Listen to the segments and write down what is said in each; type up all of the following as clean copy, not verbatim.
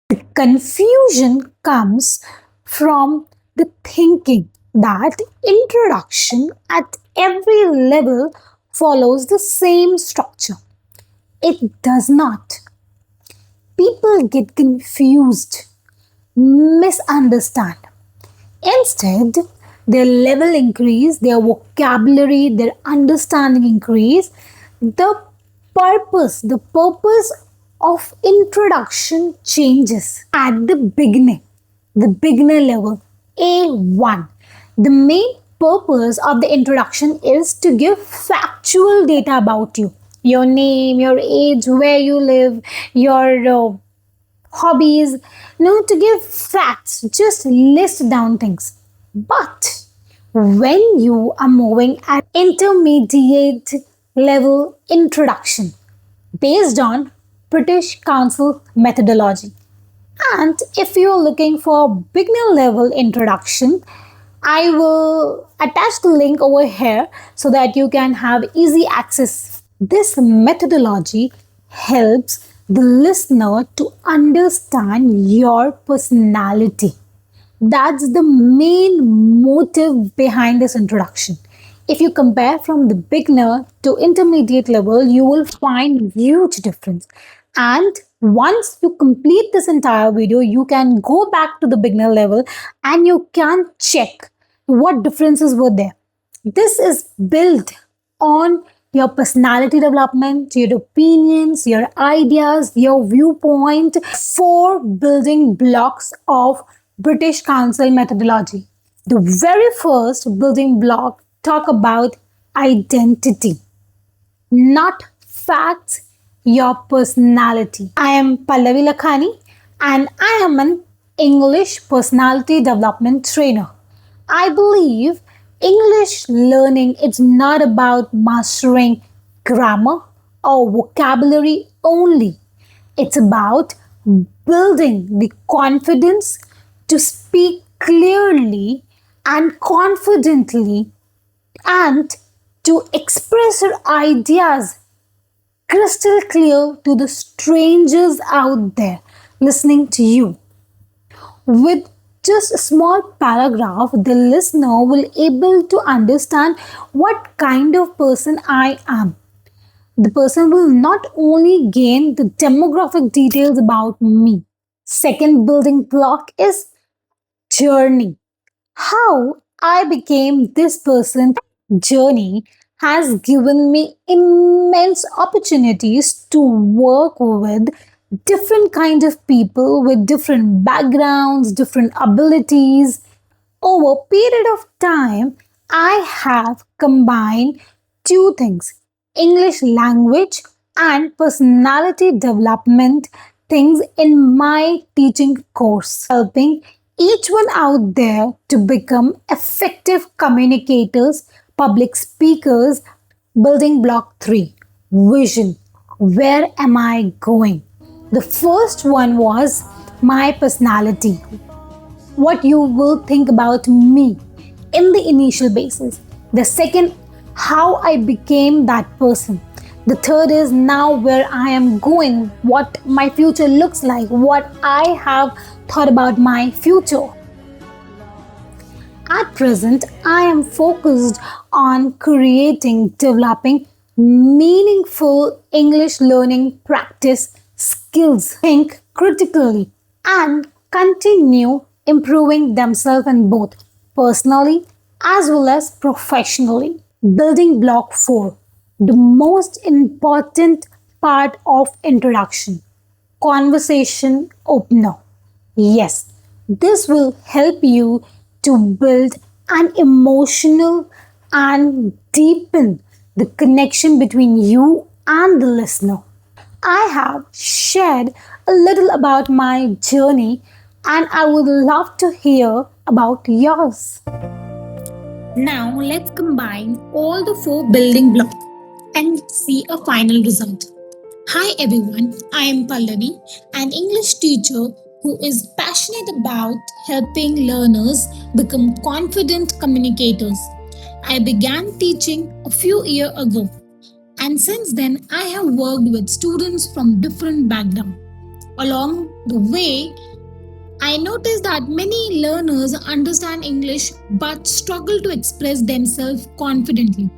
The confusion comes from the thinking that introduction at every level follows the same structure. It does not. People get confused, misunderstand. Instead, their level increase, their vocabulary, their understanding increase. The purpose of introduction changes at the beginner level, A1. The main purpose of the introduction is to give factual data about you. Your name, your age, where you live, your hobbies, to give facts, just list down things. But when you are moving at intermediate level introduction based on British Council methodology, and if you're looking for beginner level introduction, I will attach the link over here so that you can have easy access. This methodology helps the listener to understand your personality. That's the main motive behind this introduction. If you compare from the beginner to intermediate level, you will find huge difference. And once you complete this entire video, you can go back to the beginner level and you can check what differences were there. This is built on your personality development, your opinions, your ideas, your viewpoint, four building blocks of British Council methodology. The very first building block talk about identity, not facts, your personality. I am Pallavi Lakhani and I am an English personality development trainer. I believe English learning is not about mastering grammar or vocabulary only. It's about building the confidence to speak clearly and confidently and to express your ideas crystal clear to the strangers out there listening to you. With just a small paragraph, the listener will able to understand what kind of person I am. The person will not only gain the demographic details about me. Second building block is journey. How I became this person journey has given me immense opportunities to work with different kinds of people with different backgrounds, different abilities. Over a period of time, I have combined two things: English language and personality development things in my teaching course, helping each one out there to become effective communicators, public speakers. Building block 3, vision. Where am I going? The first one was my personality, what you will think about me in the initial basis. The second, how I became that person. The third is now where I am going, what my future looks like, what I have thought about my future. At present, I am focused on creating, developing meaningful English learning practice skills, think critically, and continue improving themselves in both personally as well as professionally. Building block 4, the most important part of introduction, conversation opener. Yes, this will help you to build an emotional and deepen the connection between you and the listener. I have shared a little about my journey and I would love to hear about yours. Now let's combine all the four building blocks and see a final result. Hi everyone, I am Pallavi, an English teacher who is passionate about helping learners become confident communicators. I began teaching a few years ago, and since then I have worked with students from different backgrounds. Along The way I noticed that many learners understand English but struggle to express themselves confidently.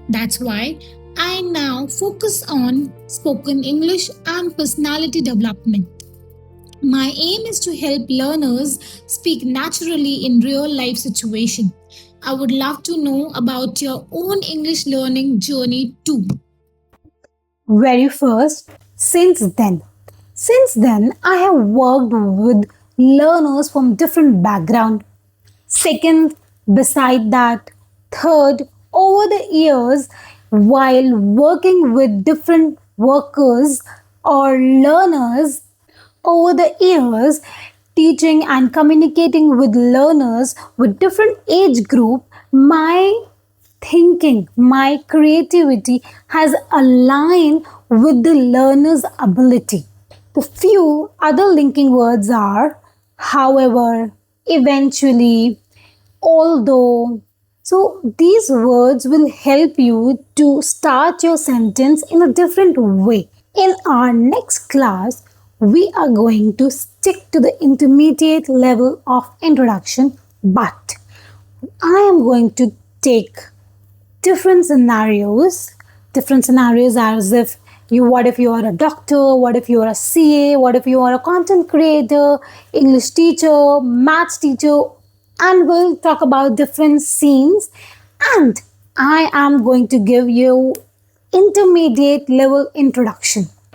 That's why I now focus on spoken English and personality development. My aim is to help learners speak naturally in real life situations. I would love to know about your own English learning journey too. Very first, since then I have worked with learners from different background. Second, beside that, third, over the years, while working with different workers or learners, over the years, teaching and communicating with learners with different age group, my thinking, my creativity has aligned with the learner's ability. The few other linking words are however, eventually, although. So these words will help you to start your sentence in a different way. In our next class, we are going to stick to the intermediate level of introduction, but I am going to take different scenarios as if what if you are a doctor, what if you are a CA, what if you are a content creator, English teacher, maths teacher, and we'll talk about different scenes. And I am going to give you intermediate level introduction.